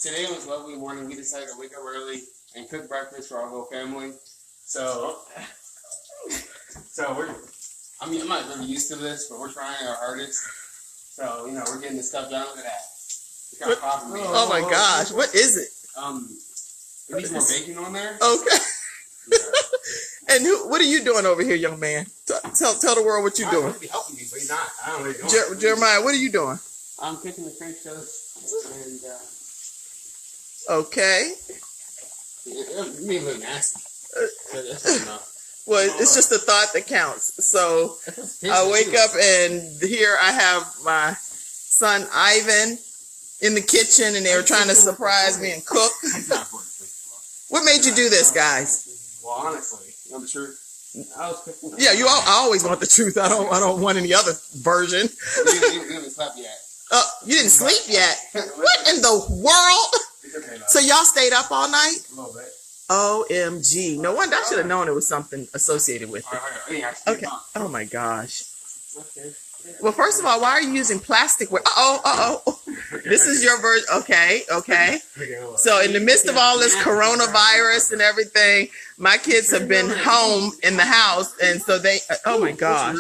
Today was a lovely morning. We decided to wake up early and cook breakfast for our whole family. So I'm not really used to this, but we're trying our hardest. So, we're getting this stuff done. Look at that. It's got coffee. Oh my gosh, what is it? It needs more bacon on there. Okay. Yeah. And what are you doing over here, young man? Tell the world what you're doing. He's helping me, but he's not. I don't really know. Jeremiah, what are you doing? I'm cooking the French toast and okay. It may look nasty. That's enough. Well, it's just the thought that counts. So I wake up and here I have my son Ivan in the kitchen, and they were trying to surprise me and cook. What made you do this, guys? Well, honestly, you know the truth. I was cooking. Yeah, I always want the truth. I don't want any other version. You didn't sleep yet. You didn't sleep yet? What in the world? Okay, So y'all stayed up all night? a little bit. OMG. No wonder I should have known it was something associated with it. Okay. Oh my gosh. Okay. Well, first of all, why are you using plasticware? This is your version. Okay. So in the midst of all this coronavirus and everything, my kids have been home in the house, and so they, oh my gosh.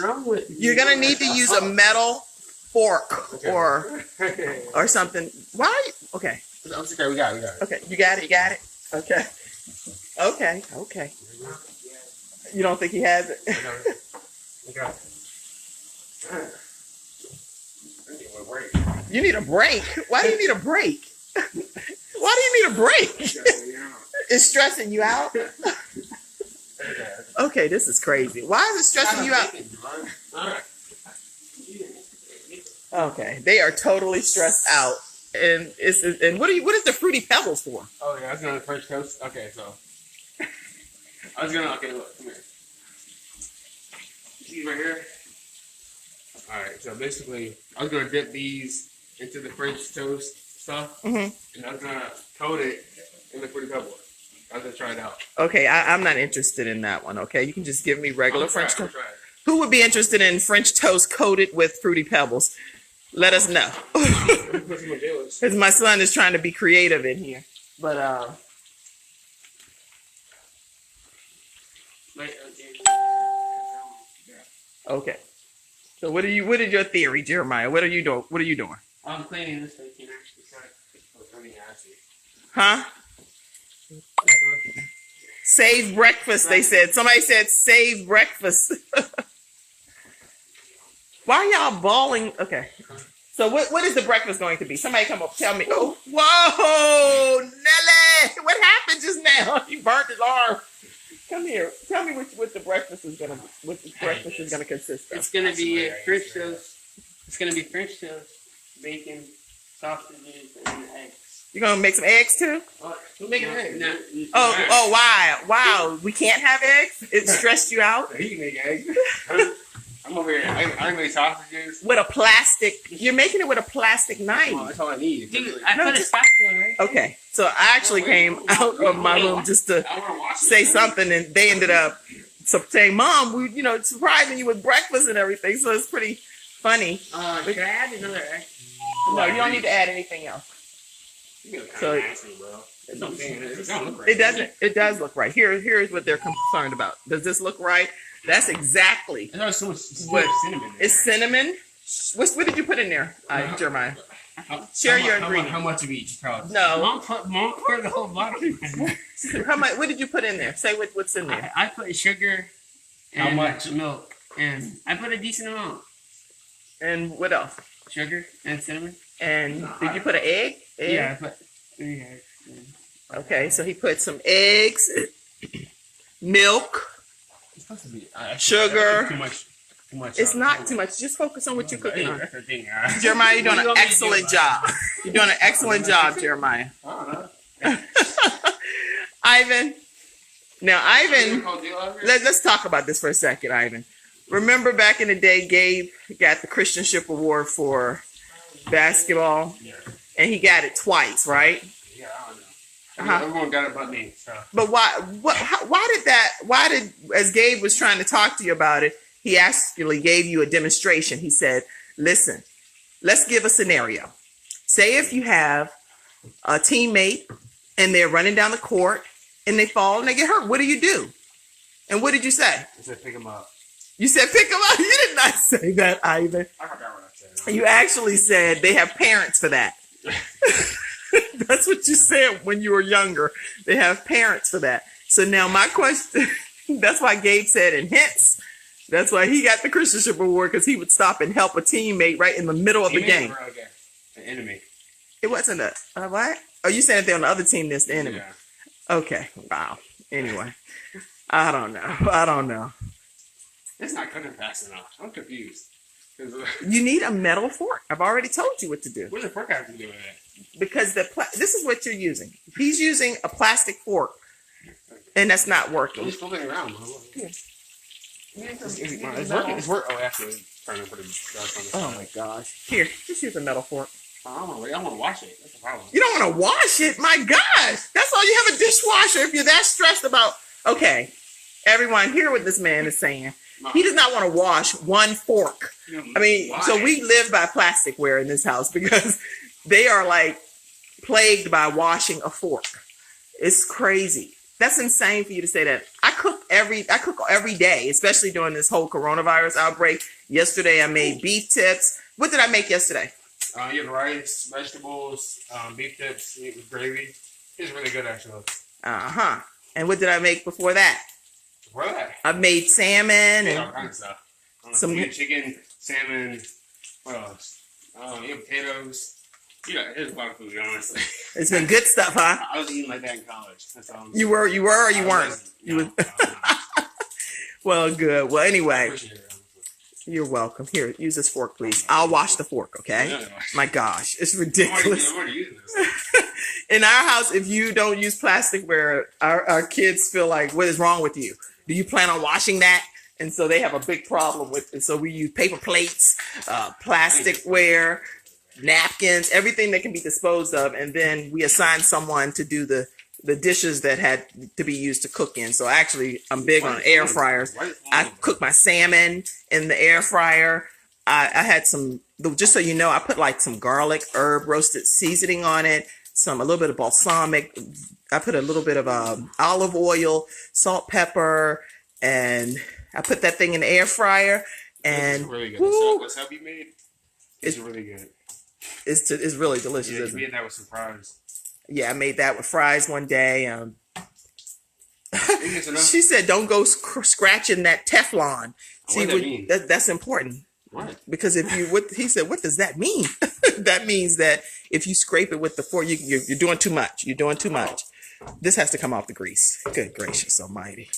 You're going to need to use a metal fork or something. Why are you, okay. Okay, we got it. Okay, you got it. Okay. You don't think he has it? Okay. You need a break. Why do you need a break? Why do you need a break? It's stressing you out? Okay, this is crazy. Why is it stressing you out? Okay, they are totally stressed out. And what is the Fruity Pebbles for? Oh yeah, I was gonna French toast. Okay, so okay, look, come here. See right here? Alright, so basically I was gonna dip these into the French toast stuff, and I was gonna coat it in the Fruity Pebbles. I was gonna try it out. Okay, I'm not interested in that one, okay? You can just give me regular French toast. Try it. Who would be interested in French toast coated with Fruity Pebbles? Let us know. Because my son is trying to be creative in here. But, okay. So what is your theory, Jeremiah? What are you doing? I'm cleaning this so you can actually start running acid. Huh? Save breakfast, they said. Somebody said save breakfast. Why are y'all bawling? Okay. So what is the breakfast going to be? Somebody come up, tell me. Oh, whoa, Nelly! What happened just now? He burnt his arm. Come here. Tell me what the breakfast is gonna consist of. It's gonna be French toast. It's gonna be French toast, bacon, sausages, and eggs. You gonna make some eggs too? We'll make an egg. No. Oh, why? Wow, we can't have eggs? It stressed you out? You can make eggs. I'm over here. I make sausages. With a plastic. You're making it with a plastic knife. Oh, that's all I need. Dude, I put a spatula right there. Okay, so I actually came out of my room just to say something, and they ended up saying, "Mom, we, surprising you with breakfast and everything." So it's pretty funny. Should I add another egg? No, you don't need to add anything else. So it doesn't. It does look right. Here's what they're concerned about. Does this look right? That's exactly. There's so much cinnamon. It's cinnamon. What did you put in there, Jeremiah? Share your ingredients. How much of each? No. Mom put the whole bottle. How much? What did you put in there? Say what's in there. I put sugar and How much? milk, and I put a decent amount. And what else? Sugar and cinnamon. And did you put an egg? Yeah, I put 3 eggs. Okay, so he put some eggs, milk. It's supposed to be sugar. Too much. It's not too much. Just focus on what you're cooking on. That's the thing, Jeremiah, you're doing an excellent job. You're doing an excellent job, Jeremiah. I don't know. Ivan. Now, Ivan, let's talk about this for a second, Ivan. Remember back in the day, Gabe got the Christianship Award for basketball, and he got it twice, right? Yeah, I don't know. Everyone got it but me. So. But why did, as Gabe was trying to talk to you about it, he actually gave you a demonstration. He said, listen, let's give a scenario. Say if you have a teammate and they're running down the court and they fall and they get hurt, what do? And what did you say? I said pick him up. You said pick them up. You did not say that either. I forgot what I said. You actually said they have parents for that. That's what you said when you were younger. They have parents for that. So now my question, that's why Gabe said, and hence, that's why he got the Christianship Award, because he would stop and help a teammate right in the middle of the game. An enemy. It wasn't a what? Oh, you saying if they're on the other team, that's the enemy. Yeah. Okay. Wow. Anyway, I don't know. It's not cutting fast enough. I'm confused. You need a metal fork. I've already told you what to do. What does the fork have to do with that? Because this is what you're using. He's using a plastic fork, and that's not working. I'm just flipping around. Yeah. It's working. It's working. Oh, actually, it's trying to put it dark on the side. Oh my gosh. Here, just use a metal fork. I don't want to wash it. That's the problem. You don't want to wash it? My gosh. That's all you have, a dishwasher if you're that stressed about. Okay. Everyone, hear what this man is saying. He does not want to wash one fork. I mean, why? So we live by plasticware in this house because they are like plagued by washing a fork. It's crazy. That's insane for you to say that. I cook every day, especially during this whole coronavirus outbreak. Yesterday I made beef tips. What did I make yesterday? You have rice, vegetables, beef tips, meat with gravy. It's really good, actually. Uh-huh. And what did I make before that? Before that? I made salmon and all kinds of stuff. some chicken, salmon, what else? You have potatoes. Yeah, it's a lot of food, honestly. It's been good stuff, huh? I was eating like that in college. That's all. You were or you weren't? No. Well, good. Well, I anyway, appreciate it. you're welcome. Here, use this fork, please. I'll wash the fork, okay? Yeah. My gosh, it's ridiculous. I'm already using this. In our house, if you don't use plasticware, our kids feel like, what is wrong with you? Do you plan on washing that? And so they have a big problem with it. So we use paper plates, plasticware, napkins, everything that can be disposed of. And then we assign someone to do the dishes that had to be used to cook in. So actually, I'm big on air fryers. I cook my salmon in the air fryer. I had some, just so you know, I put like some garlic, herb, roasted seasoning on it. A little bit of balsamic. I put a little bit of olive oil, salt, pepper, and I put that thing in the air fryer. And it's really good. That's how you made. It's really good. It's really delicious. Yeah, you isn't it? made that with some fries. Yeah, I made that with fries one day. Enough? She said, "Don't go scratching that Teflon." See, what does that mean? That's important. What? Because he said, "What does that mean?" That means that if you scrape it with the fork, you're doing too much. You're doing too much. This has to come off the grease. Good gracious almighty.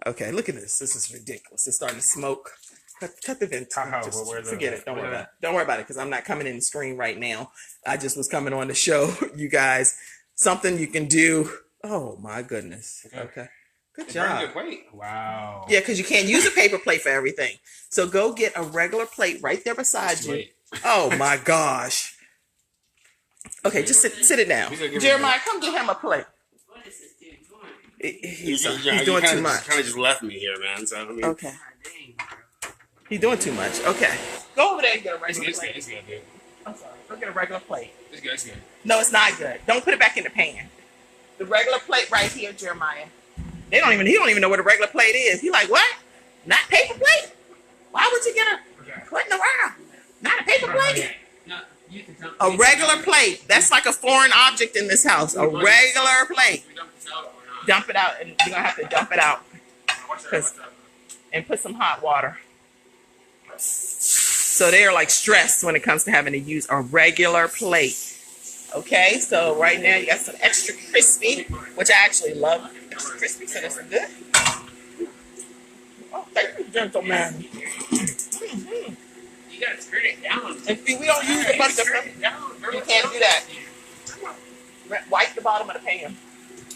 Okay, look at this. This is ridiculous. It's starting to smoke. Cut the vent. Forget it. Don't worry about it. Don't worry about it because I'm not coming in the screen right now. I just was coming on to show you guys something you can do. Oh my goodness. Okay. Good job. Good plate. Wow. Yeah, because you can't use a paper plate for everything. So go get a regular plate right there beside you. Oh my gosh. Okay, just sit it down. Jeremiah, come get him a plate. What is this dude doing? He's doing too much. Kind of just left me here, man. So I mean, Okay. Dang, bro. He's doing too much. Okay. Go over there and get a it's regular good. plate. It's good, dude. I'm sorry. Go get a regular plate. It's good. It's good. No, it's not good. Don't put it back in the pan. The regular plate right here, Jeremiah. He don't even know what a regular plate is. He like, what? Not paper plate? Why would you get what in the world? Not a paper plate? No, you can tell. A regular plate. That's like a foreign object in this house. A regular plate. Dump it out, and you're gonna have to dump it out. And put some hot water. So they are like stressed when it comes to having to use a regular plate. Okay, so right now you got some extra crispy, which I actually love. Extra crispy, so that's good. Oh, thank you, gentlemen. Mm-hmm. You gotta turn it down. And see, we don't use a bunch of stuff. You can't do that. Wipe the bottom of the pan.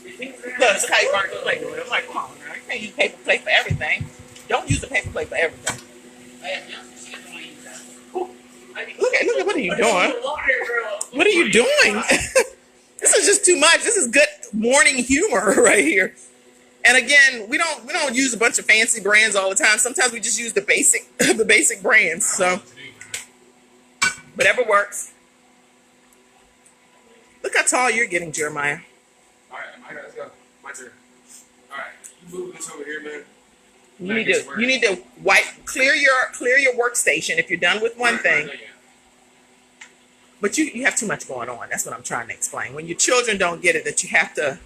Look, that's how you burn the plate. I'm like, come on, now. You can't use paper plate for everything. Don't use a paper plate for everything. Look at what are you doing? What are you doing? This is just too much. This is good morning humor right here. And again, we don't use a bunch of fancy brands all the time. Sometimes we just use the basic brands. So whatever works. all you're getting, Jeremiah. All right, let's go. My turn. All right, you move this over here, man. You need to clear your workstation if you're done with one thing. But you have too much going on. That's what I'm trying to explain. When your children don't get it, that you have to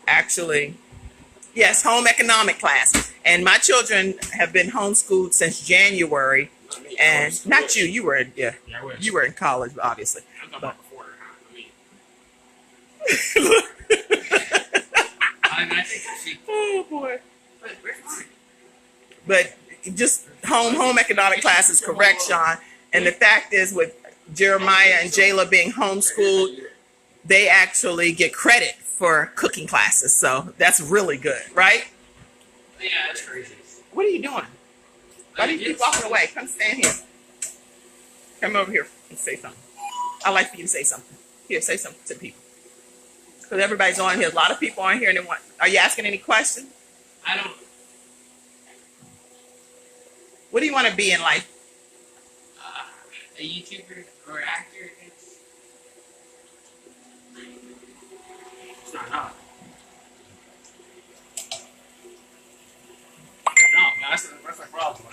actually, yes, home economic class. And my children have been homeschooled since January. And not you. You were you were in college, obviously. I'm talking about before. I I think she. Oh boy. But where's mine? But just home economic class is correct, Sean. And the fact is, with Jeremiah and Jayla being homeschooled, they actually get credit for cooking classes. So that's really good, right? Yeah, that's crazy. What are you doing? Why do you keep walking away? Come stand here. Come over here and say something. I'd like for you to say something. Here, say something to people. Because everybody's on here. A lot of people on here. And they want. Are you asking any questions? I don't. What do you want to be in life? A YouTuber or actor. It's not hot. No, that's the problem.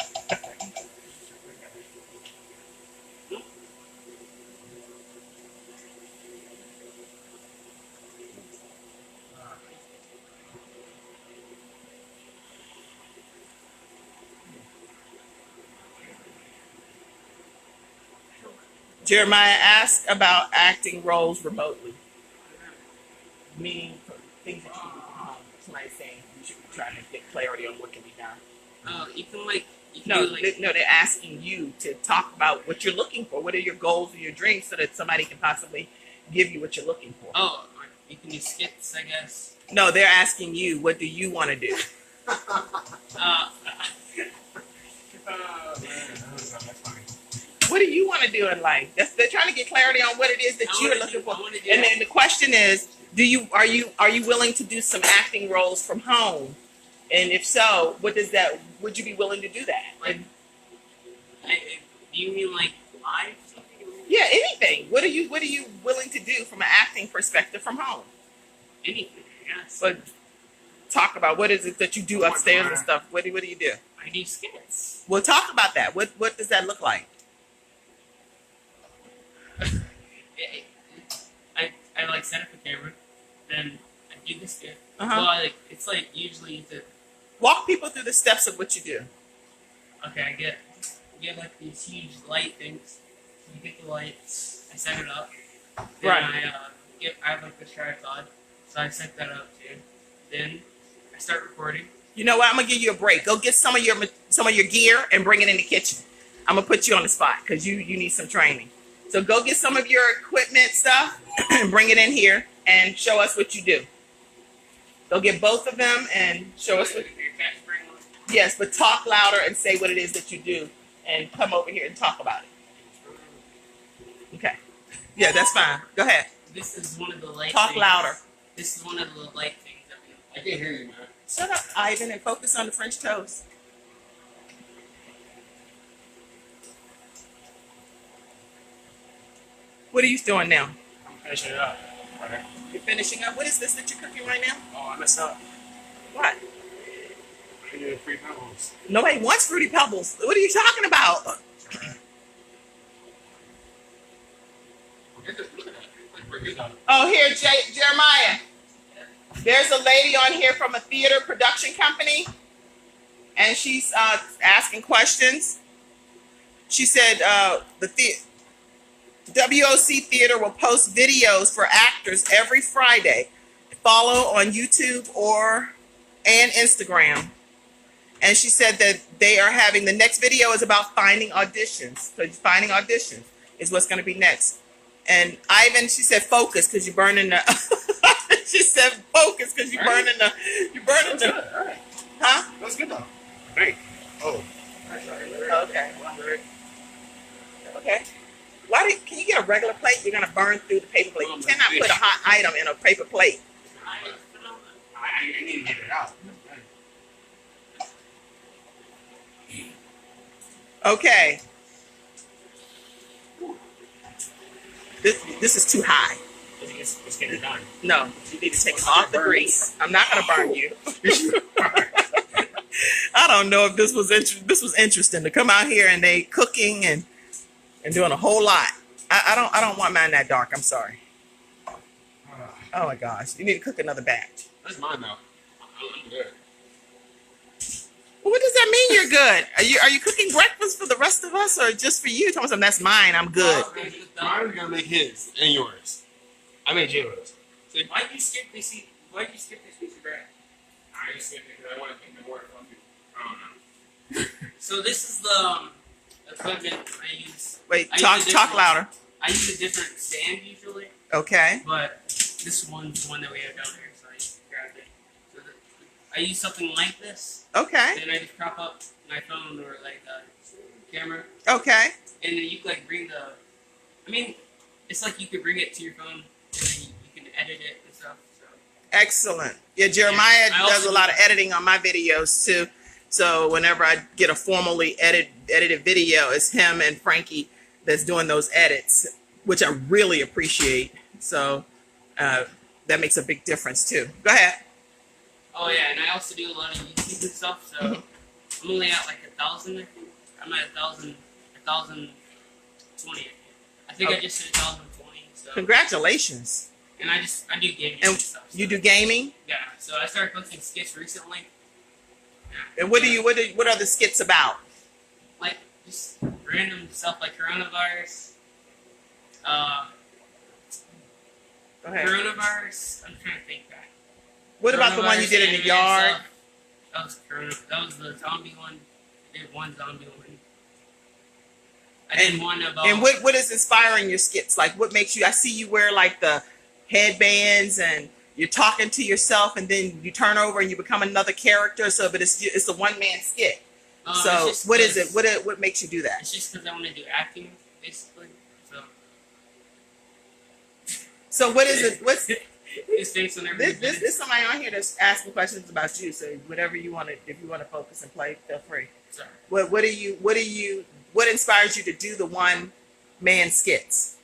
Jeremiah asked about acting roles remotely. Meaning things that you do from home. Somebody's saying you should be trying to get clarity on what can be done. You can like. You can No, do, like, they're asking you to talk about what you're looking for. What are your goals and your dreams so that somebody can possibly give you what you're looking for. Oh, you can do skits, I guess. No, they're asking you, what do you want to do? What do you want to do in life? They're trying to get clarity on what it is that you're looking for. And then the question is, are you willing to do some acting roles from home? And if so, would you be willing to do that? Like, do you mean like live TV? Yeah, anything. What are you willing to do from an acting perspective from home? Anything, yes. But talk about what is it that you do upstairs and stuff. What do you do? I do skits. Well, talk about that. What does that look like? I like set up a camera, then I do the skit. Uh-huh. Well, it's like usually the. Walk people through the steps of what you do. Okay, I get like these huge light things. You get the lights, I set it up. Then Right. I have like this tripod, so I set that up too. Then I start recording. You know what? I'm gonna give you a break. Go get some of your gear and bring it in the kitchen. I'm gonna put you on the spot because you need some training. So go get some of your equipment stuff and bring it in here and show us what you do. Go get both of them and show us what. Yes, but talk louder and say what it is that you do, and come over here and talk about it. Okay. Yeah, that's fine. Go ahead. This is one of the light. Talk things. louder. This is one of the light things that we. I can't hear you, man. Shut up, Ivan, and focus on the French toast. What are you doing now? I'm finishing it up. Right. You're finishing up. What is this that you're cooking right now? Oh, I messed up. What? I need free pebbles. Nobody wants Fruity Pebbles. What are you talking about? Look at that. Like, we're good now. Oh, here, Jeremiah. There's a lady on here from a theater production company, and she's asking questions. She said the WOC Theater will post videos for actors every Friday. Follow on YouTube and Instagram. And she said that they are having, the next video is about finding auditions. So finding auditions is what's going to be next. And Ivan, she said, focus because you're burning the. She said, focus because you're burning the. You're burning the. All right. Huh? That's good though. Great. Oh. Okay. Okay. Can you get a regular plate? You're gonna burn through the paper plate. You cannot put a hot item in a paper plate. I need to get it out. Okay. This is too high. Just get it done. No, you need to take off the grease. I'm not going to burn you. I don't know if this was interesting to come out here and they cooking and doing a whole lot. I don't want mine that dark. I'm sorry. Oh my gosh, you need to cook another batch. That's mine though. I'm good. Well, what does that mean? You're good. Are you cooking breakfast for the rest of us or just for you? Thomas, that's mine. I'm good. Mine's gonna make his and yours. I made yours. Why'd you skip this piece of bread? I just said because I want to make the work on you. I don't know. So this is the equipment I use. Wait, I use talk louder. I use a different stand usually, Okay. but this one's the one that we have down here, so I just grabbed it. So I use something like this, Okay. then I just prop up my phone or like a camera, Okay. and then you like bring the. I mean, it's like you could bring it to your phone, and then you can edit it and stuff. So. Excellent. Yeah, Jeremiah does a lot of editing on my videos too. So whenever I get a formally edited video, it's him and Frankie that's doing those edits, which I really appreciate. So that makes a big difference too. Go ahead. Oh yeah, and I also do a lot of YouTube and stuff. So I'm only at like 1,000. I think I'm at 1,020. I think I just hit 1,020. So. Congratulations. And I do gaming And and stuff. So. you do gaming? Yeah. So I started posting skits recently. Yeah. And what are the skits about? Like just random stuff like coronavirus. Go ahead. Coronavirus. I'm trying to think back. What about the one you did in the yard? Stuff. That was the zombie one. I did one zombie one. I did one about. And what is inspiring your skits? Like what makes you? I see you wear like the headbands and you're talking to yourself, and then you turn over and you become another character. So, but it's a one man skit. So what is it? What makes you do that? It's just because I want to do acting, basically. So what is it? What's it's based on everything. This somebody on here that's asking questions about you. So whatever you want to, if you want to focus and play, feel free. Sorry. What inspires you to do the one man skits?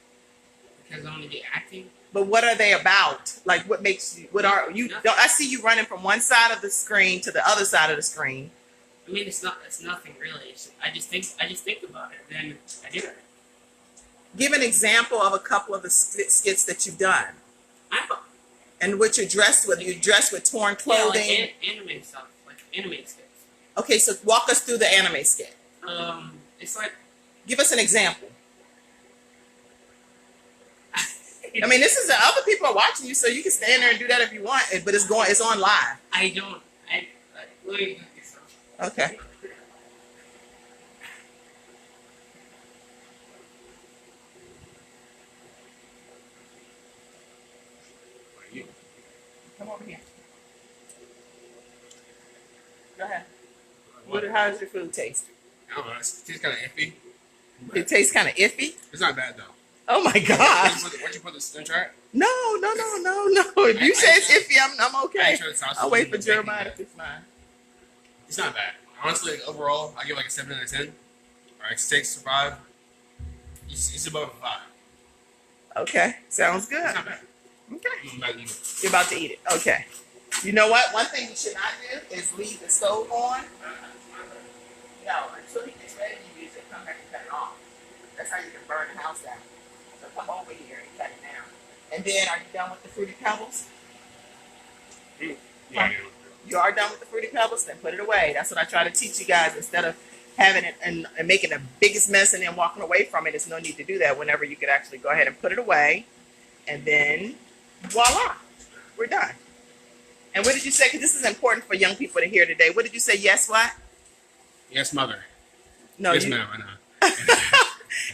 Because I want to do acting. But what are they about? Like what makes you? What are you? Don't, I see you running from one side of the screen to the other side of the screen. I mean, it's nothing really. I just think about it, then I do it. Give an example of a couple of the skits that you've done. And what you're dressed with. You're dressed with torn clothing. Yeah, like anime stuff, like anime skits. Okay, so walk us through the anime skit. It's like. Give us an example. I mean, this is other people are watching you, so you can stand there and do that if you want. But it's on live. I don't. Let me do this. Okay. Come over here. Go ahead. How does your food taste? I don't know. It tastes kind of iffy. It tastes kind of iffy. It's not bad though. Oh my gosh. Where'd you put the stone chart? No. If you say it's iffy, I'm okay. I'll wait for Jeremiah to fix mine. It's not bad. Honestly, like, overall, I give like a 7 out of 10. Or like 6 or 5. It's above a 5. Okay. Sounds good. It's not bad. Okay. I'm about to eat it. You're about to eat it. Okay. You know what? One thing you should not do is leave the stove on. No, until he gets ready to use it, come back and cut it off. That's how you can burn the house down. So come over here and cut it down. And then, are you done with the Fruity Pebbles? Yeah. You are done with the Fruity Pebbles? Then put it away. That's what I try to teach you guys. Instead of having it and making the biggest mess and then walking away from it, there's no need to do that. Whenever you could actually go ahead and put it away. And then, voila, we're done. And what did you say? Because this is important for young people to hear today. What did you say? Yes, what? Yes, mother. No, yes, ma'am. I know.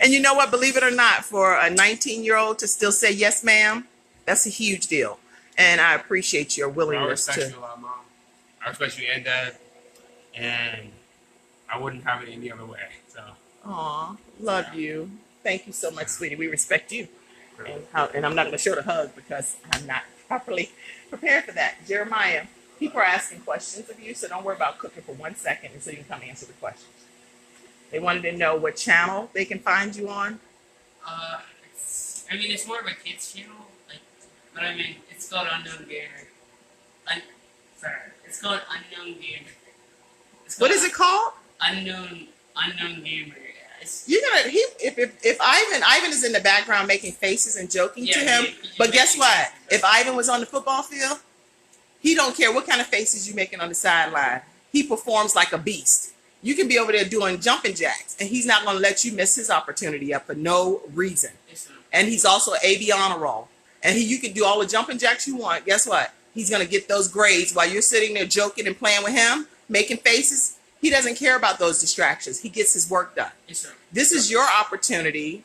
And you know what? Believe it or not, for a 19-year-old to still say yes, ma'am, that's a huge deal. And I appreciate your willingness I respect you a lot, Mom. I respect you and Dad. And I wouldn't have it any other way. So. Aw, love you. Thank you so much, sweetie. We respect you. And I'm not going to show the hug because I'm not properly prepared for that. Jeremiah, people are asking questions of you, so don't worry about cooking for 1 second until you can come answer the questions. They wanted to know what channel they can find you on. It's more of a kids channel. Like But I mean, it's called Unknown Gamer. Sorry, it's called Unknown Gamer. What is it called? Unknown Gamer. You're gonna if Ivan is in the background making faces and joking to him. He But guess making what? faces. If Ivan was on the football field, he don't care what kind of faces you making on the sideline. He performs like a beast. You can be over there doing jumping jacks, and he's not going to let you miss his opportunity up for no reason. And he's also an AB honor roll. And you can do all the jumping jacks you want. Guess what? He's going to get those grades while you're sitting there joking and playing with him, making faces. He doesn't care about those distractions. He gets his work done. This is your opportunity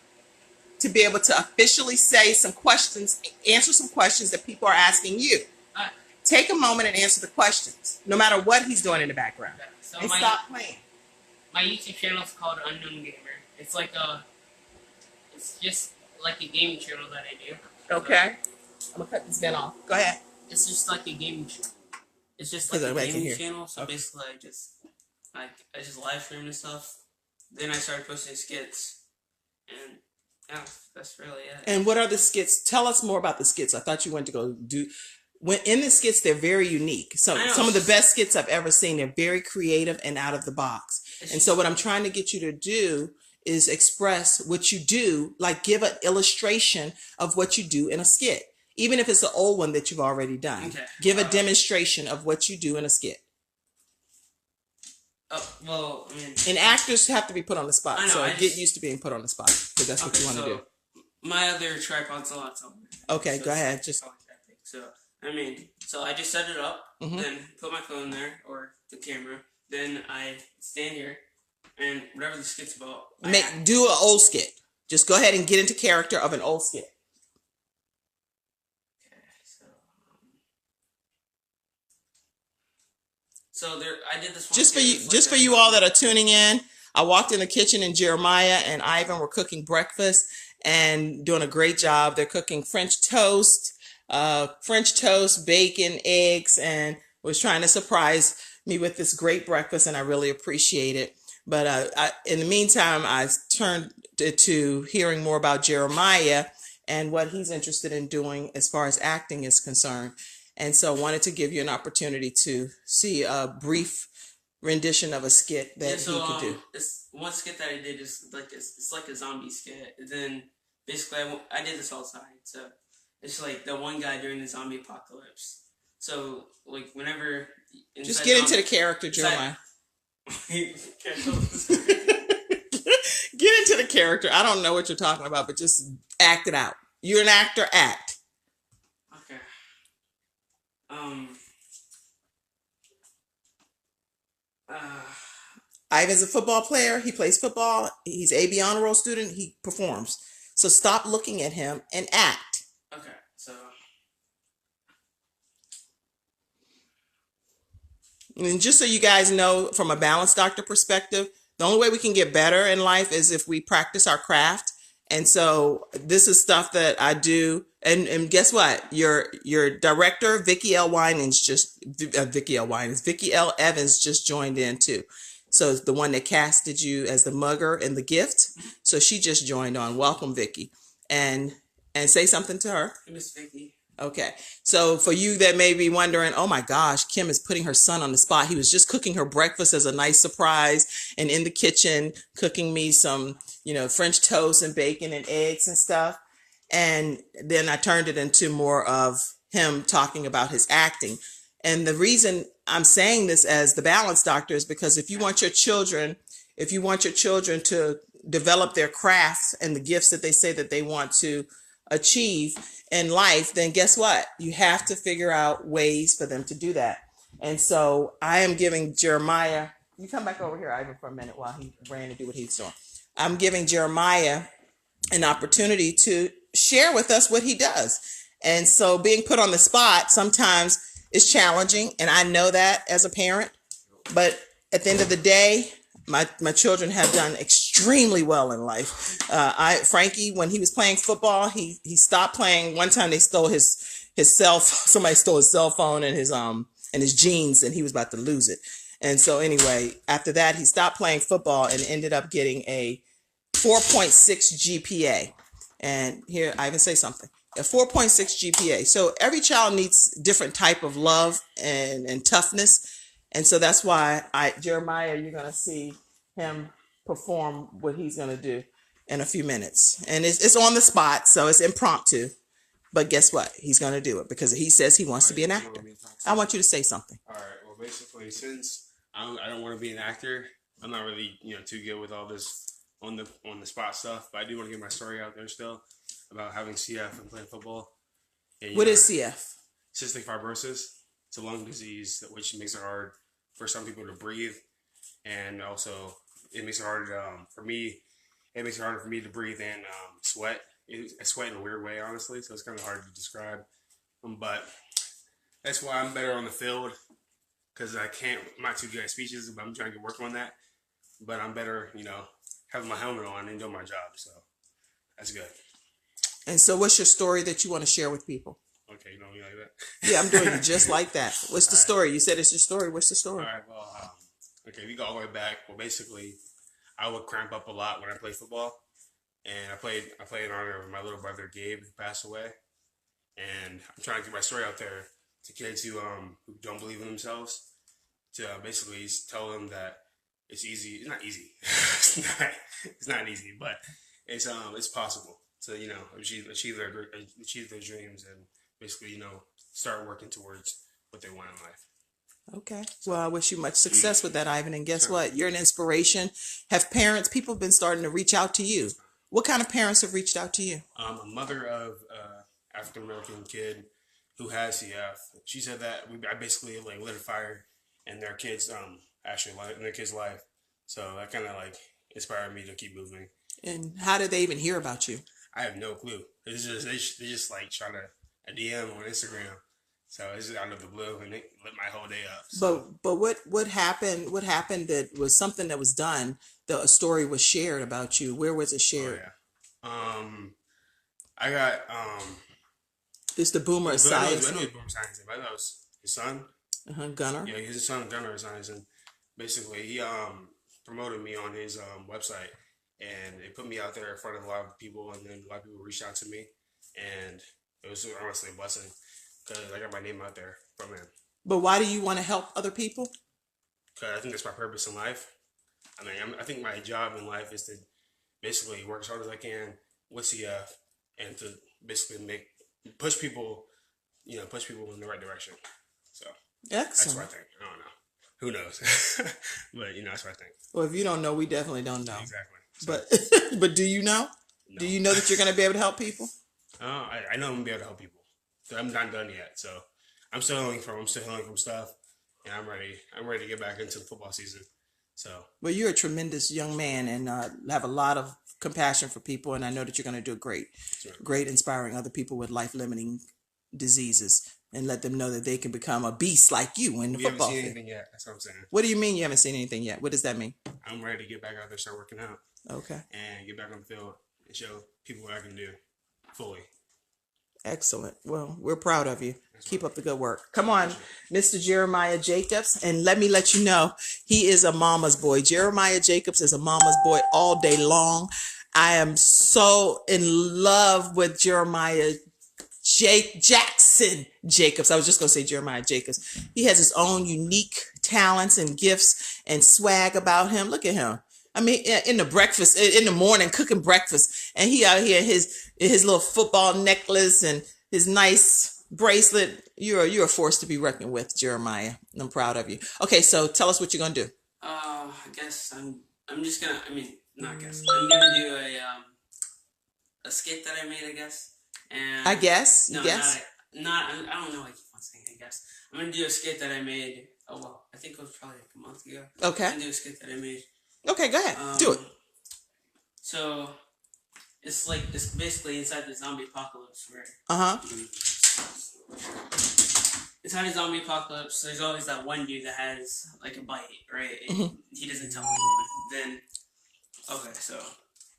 to be able to officially say some questions, answer some questions that people are asking you. Take a moment and answer the questions, no matter what he's doing in the background. So and stop playing. My YouTube channel is called Unknown Gamer. It's just like a gaming channel that I do. Okay. I'm gonna cut this bin off. Go ahead. It's just like a gaming channel. It's just like a gaming channel. So basically, I just live stream and stuff. Then I started posting skits, and yeah, that's really it. And what are the skits? Tell us more about the skits. I thought you went to go do. When in the skits, they're very unique. Some of the best skits I've ever seen. They're very creative and out of the box. And so what I'm trying to get you to do is express what you do, like give an illustration of what you do in a skit. Even if it's an old one that you've already done. Okay. Give a demonstration of what you do in a skit. Well, I mean... And actors have to be put on the spot. So get used to being put on the spot. Because that's what you want to do. My other tripod's a lot taller. Okay, go ahead. So I just set it up, then put my phone there, or the camera, then I stand here, and whatever the skit's about, do an old skit. Just go ahead and get into character of an old skit. Okay, so there, I did this one. Just for you all that are tuning in, I walked in the kitchen and Jeremiah and Ivan were cooking breakfast and doing a great job. They're cooking French toast, bacon, eggs, and was trying to surprise me with this great breakfast, and I really appreciate it. But in the meantime, I turned to hearing more about Jeremiah and what he's interested in doing as far as acting is concerned. And so I wanted to give you an opportunity to see a brief rendition of a skit that he could do. This one skit that I did is like it's like a zombie skit. And then basically I did this all the time. So it's like the one guy during the zombie apocalypse. So like whenever just get into the character, Jeremiah. Get into the character. I don't know what you're talking about, but just act it out. You're an actor. Act. Okay. Ivan's a football player. He plays football. He's AB honor roll student. He performs. So stop looking at him and act. Okay. So. And just so you guys know, from a balanced doctor perspective, the only way we can get better in life is if we practice our craft. And so this is stuff that I do. And guess what? Your director, Vicki L. Evans just joined in too. So it's the one that casted you as the mugger in The Gift. So she just joined on. Welcome, Vicki. And say something to her. Miss Vicki. Okay. So for you that may be wondering, oh my gosh, Kim is putting her son on the spot. He was just cooking her breakfast as a nice surprise and in the kitchen cooking me some, French toast and bacon and eggs and stuff. And then I turned it into more of him talking about his acting. And the reason I'm saying this as the balance doctor is because if you want your children to develop their crafts and the gifts that they say that they want to achieve in life, then guess what? You have to figure out ways for them to do that. And so I am giving Jeremiah, you come back over here, Ivan, for a minute while he ran to do what he's doing. I'm giving Jeremiah an opportunity to share with us what he does. And so being put on the spot sometimes is challenging. And I know that as a parent, but at the end of the day, my children have done extremely well in life. Frankie, when he was playing football, he stopped playing. One time they stole somebody stole his cell phone and his jeans, and he was about to lose it. And so anyway, after that, he stopped playing football and ended up getting a 4.6 GPA. And here, Ivan, say something. A 4.6 GPA. So every child needs different type of love and toughness. And so that's why Jeremiah, you're going to see him perform what he's going to do in a few minutes. And it's on the spot, so it's impromptu. But guess what? He's going to do it because he says he wants to be an actor. I want you to say something. All right. Well, basically, since I don't want to be an actor, I'm not really too good with all this on the spot stuff. But I do want to get my story out there still about having CF and playing football. And, What is CF? Cystic fibrosis. It's a lung disease which makes it hard for some people to breathe, and also it makes it hard for me. It makes it harder for me to breathe and sweat. I sweat in a weird way, honestly, so it's kind of hard to describe. But that's why I'm better on the field, because I'm not too good at speeches, but I'm trying to work on that. But I'm better, having my helmet on and doing my job, so that's good. And so what's your story that you want to share with people? Okay, you know me like that? Yeah, I'm doing it just like that. What's the story? You said it's your story. What's the story? All right, well, okay, we go all the way back. Well, basically, I would cramp up a lot when I played football. And I played in honor of my little brother Gabe, who passed away. And I'm trying to get my story out there to kids who don't believe in themselves, to basically tell them that it's easy. It's not easy. it's not easy, but it's possible to achieve their dreams and basically start working towards what they want in life. Okay. Well, I wish you much success with that, Ivan. And guess what? You're an inspiration. People have been starting to reach out to you. What kind of parents have reached out to you? A mother of African-American kid who has CF. She said that I basically lit a fire in their kids' in their kid's life. So that kind of inspired me to keep moving. And how did they even hear about you? I have no clue. It's just they just trying to a DM on Instagram. So it's just out of the blue, and it lit my whole day up. So. But what happened? What happened that was something that was done? A story was shared about you. Where was it shared? Oh, yeah. I got It's the Boomer Esiason. I know Boomer Esiason. I thought it was his son. Gunner. Yeah, his son Gunner Esiason. Basically, he promoted me on his website, and it put me out there in front of a lot of people, and then a lot of people reached out to me, and it was honestly a blessing because I got my name out there from him. But why do you want to help other people? Because I think that's my purpose in life. I think my job in life is to basically work as hard as I can with CF and to basically push people in the right direction. So excellent. That's what I think. I don't know. Who knows? But that's what I think. Well, if you don't know, we definitely don't know. Exactly. So. But do you know? No. Do you know that you're going to be able to help people? I know I'm going to be able to help people. So I'm not done yet. So I'm still healing from stuff, and I'm ready to get back into the football season. So. Well, you're a tremendous young man and have a lot of compassion for people, and I know that you're going to do great inspiring other people with life-limiting diseases and let them know that they can become a beast like you in the football field. We haven't seen anything yet. That's what I'm saying. What do you mean you haven't seen anything yet? What does that mean? I'm ready to get back out there, start working out. Okay. And get back on the field and show people what I can do fully. Excellent. Well, we're proud of you. Keep up the good work. Come on, Mr. Jeremiah Jacobs. And let me let you know, he is a mama's boy. Jeremiah Jacobs is a mama's boy all day long. I am so in love with Jeremiah Jackson Jacobs. I was just going to say Jeremiah Jacobs. He has his own unique talents and gifts and swag about him. Look at him. I mean, in the morning, cooking breakfast, and he out here his little football necklace and his nice bracelet. You're a force to be reckoned with, Jeremiah. I'm proud of you. Okay, so tell us what you're gonna do. I guess I'm just gonna. Not guess. I'm gonna do a skit that I made. I guess. And I guess. No, yes. Not. I don't know. I keep on saying I guess. I'm gonna do a skit that I made. Oh well, I think it was probably a month ago. Okay. I'm gonna do a skit that I made. Okay, go ahead. Do it. So, it's basically inside the zombie apocalypse, right? Inside the zombie apocalypse, there's always that one dude that has, a bite, right? And he doesn't tell anyone. So,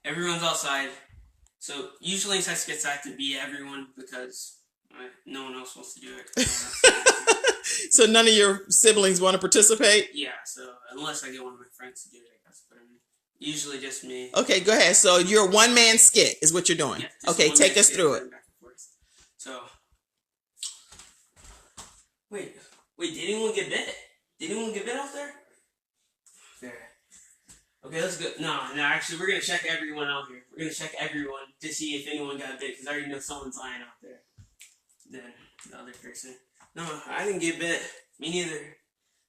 everyone's outside. So, usually inside skits I have to be everyone because no one else wants to do it. So, none of your siblings want to participate? Yeah, so, unless I get one of my friends to do it. But usually just me. Okay, go ahead. So you're a one-man skit is what you're doing. Yeah, okay, take us through it. So, wait, did anyone get bit? Did anyone get bit out there? Okay, let's go. No, actually, we're gonna check everyone out here. We're gonna check everyone to see if anyone got bit, because I already know someone's lying out there. Then the other person. No, I didn't get bit. Me neither.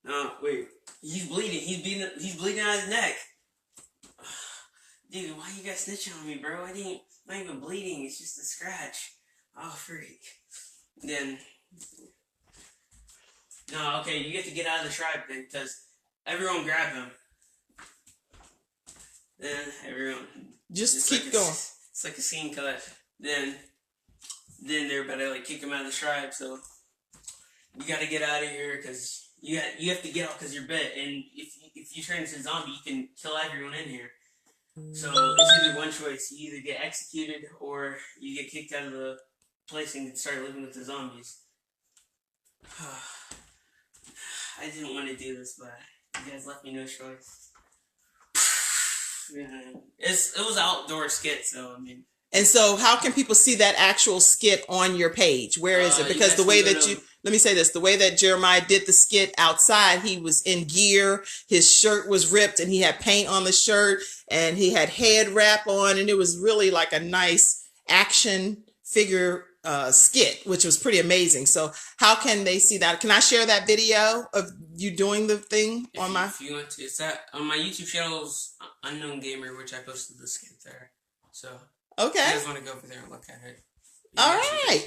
No, wait. He's bleeding. He's bleeding out of his neck. Dude, why you guys snitching on me, bro? I'm not even bleeding. It's just a scratch. Oh, freak. Then, no, okay, you get to get out of the tribe then, because everyone grab him. Then everyone just keep going. It's like a scene cut. Then they're about to like kick him out of the tribe. So you got to get out of here because you have to get out because you're bit. And if you turn into a zombie, you can kill everyone in here. So it's either one choice: you either get executed or you get kicked out of the place and start living with the zombies. I didn't want to do this, but you guys left me no choice. Yeah. It was an outdoor skit, so I mean. And so, how can people see that actual skit on your page? Where is it? Because the way that let me say this, the way that Jeremiah did the skit outside, he was in gear, his shirt was ripped, and he had paint on the shirt, and he had head wrap on, and it was really like a nice action figure skit, which was pretty amazing. So how can they see that? Can I share that video of you doing the thing on my? If you want to, it's that on my YouTube channel's Unknown Gamer, which I posted the skit there. So okay, if you guys want to go over there and look at it. All right,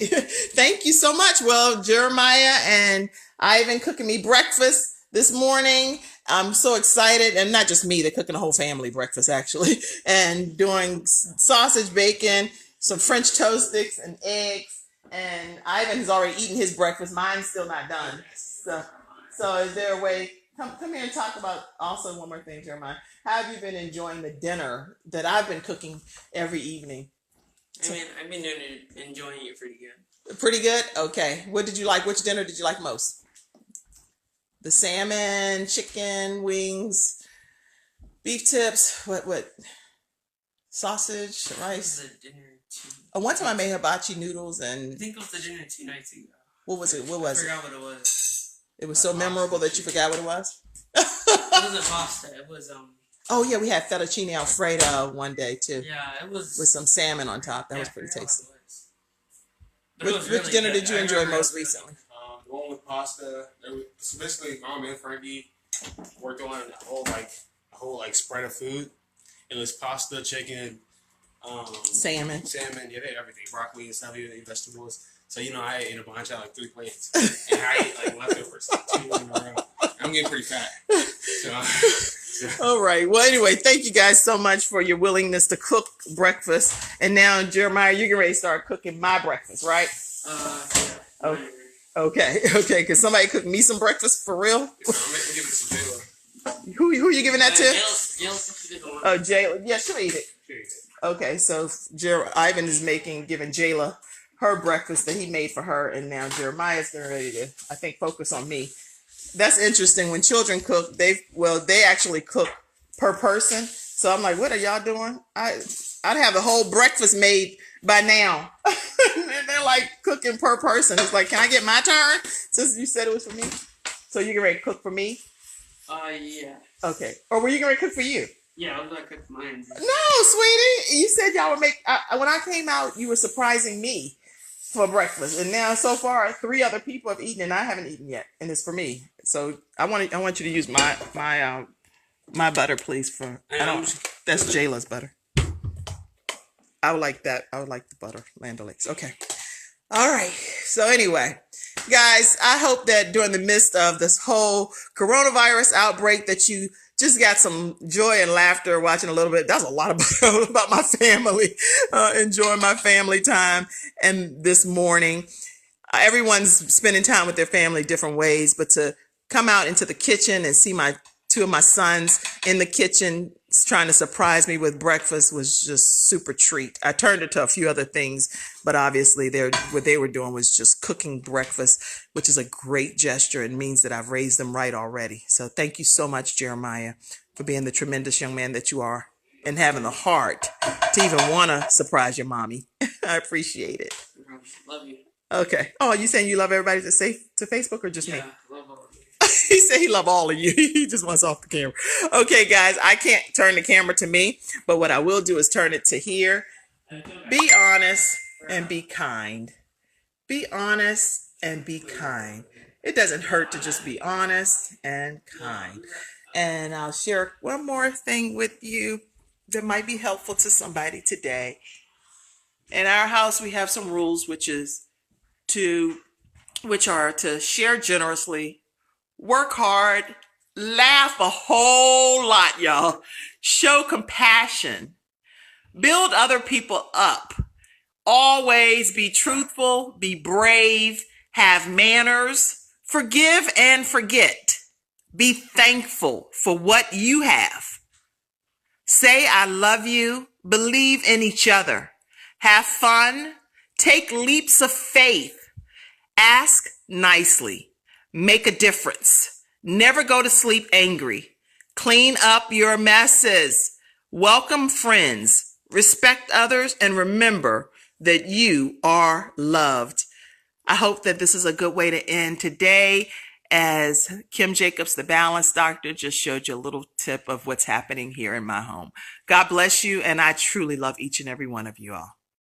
thank you so much. Well, Jeremiah and Ivan cooking me breakfast this morning. I'm so excited, and not just me; they're cooking the whole family breakfast actually, and doing sausage, bacon, some French toast sticks, and eggs. And Ivan has already eaten his breakfast. Mine's still not done. So is there a way? Come here and talk about also one more thing, Jeremiah. How have you been enjoying the dinner that I've been cooking every evening? I mean, I've been enjoying it pretty good. Pretty good? Okay. What did you like? Which dinner did you like most? The salmon, chicken, wings, beef tips, what? Sausage, rice? The dinner One time I made hibachi noodles and... I think it was the dinner 2 nights ago. What was it? I forgot what it was. It was so memorable that you forgot what it was? It wasn't pasta. It was, Oh, yeah, we had fettuccine Alfredo one day, too. Yeah, it was... With some salmon on top. That was pretty tasty. Which dinner did you enjoy most recently? The one with pasta. So basically, Mom and Frankie worked on a whole spread of food. It was pasta, chicken, salmon. Yeah, they had everything. Broccoli and stuff, even vegetables. So, I ate a bunch out 3 plates. And I ate leftovers 2 in a row. I'm getting pretty fat. So. All right. Well, anyway, thank you guys so much for your willingness to cook breakfast. And now, Jeremiah, you're getting ready to start cooking my breakfast, right? Yeah. Okay. Because somebody cooked me some breakfast for real. I'm going to give it to Jayla. Who are you giving that to? Jayla. Oh, Jayla. Yeah, she'll eat it. Okay, so Ivan is giving Jayla her breakfast that he made for her, and now Jeremiah's getting ready to, I think, focus on me. That's interesting. When children cook, they actually cook per person. So I'm like, what are y'all doing? I'd have the whole breakfast made by now. They're like cooking per person. It's like, can I get my turn since you said it was for me? So you get ready to cook for me? Yeah. Okay. Or were you going to cook for you? Yeah, I was going to cook for mine. No, sweetie. You said y'all would make... when I came out, you were surprising me for breakfast. And now, so far, 3 other people have eaten, and I haven't eaten yet. And it's for me. So I want you to use my butter, please. That's Jayla's butter. I would like that. I would like the butter, Land O'Lakes. Okay. All right. So anyway, guys, I hope that during the midst of this whole coronavirus outbreak that you just got some joy and laughter watching a little bit. That's a lot about my family, enjoying my family time. And this morning, everyone's spending time with their family different ways, but to come out into the kitchen and see 2 of my sons in the kitchen trying to surprise me with breakfast was just super treat. I turned it to a few other things, but obviously what they were doing was just cooking breakfast, which is a great gesture and means that I've raised them right already. So thank you so much, Jeremiah, for being the tremendous young man that you are and having the heart to even want to surprise your mommy. I appreciate it. Love you. Okay. Oh, you saying you love everybody to Facebook or just me? Yeah, love all of you. He said he love all of you. He just wants off the camera. Okay, guys, I can't turn the camera to me, but what I will do is turn it to here. Be honest and be kind. Be honest and be kind. It doesn't hurt to just be honest and kind. And I'll share one more thing with you that might be helpful to somebody today. In our house, we have some rules, which are to share generously, work hard, laugh a whole lot, y'all, show compassion, build other people up, always be truthful, be brave, have manners, forgive and forget, be thankful for what you have. Say, I love you, believe in each other, have fun, take leaps of faith, ask nicely, make a difference, never go to sleep angry, clean up your messes, welcome friends, respect others, and remember that you are loved. I hope that this is a good way to end today, as Kim Jacobs, the Balance Doctor, just showed you a little tip of what's happening here in my home. God bless you, and I truly love each and every one of you all.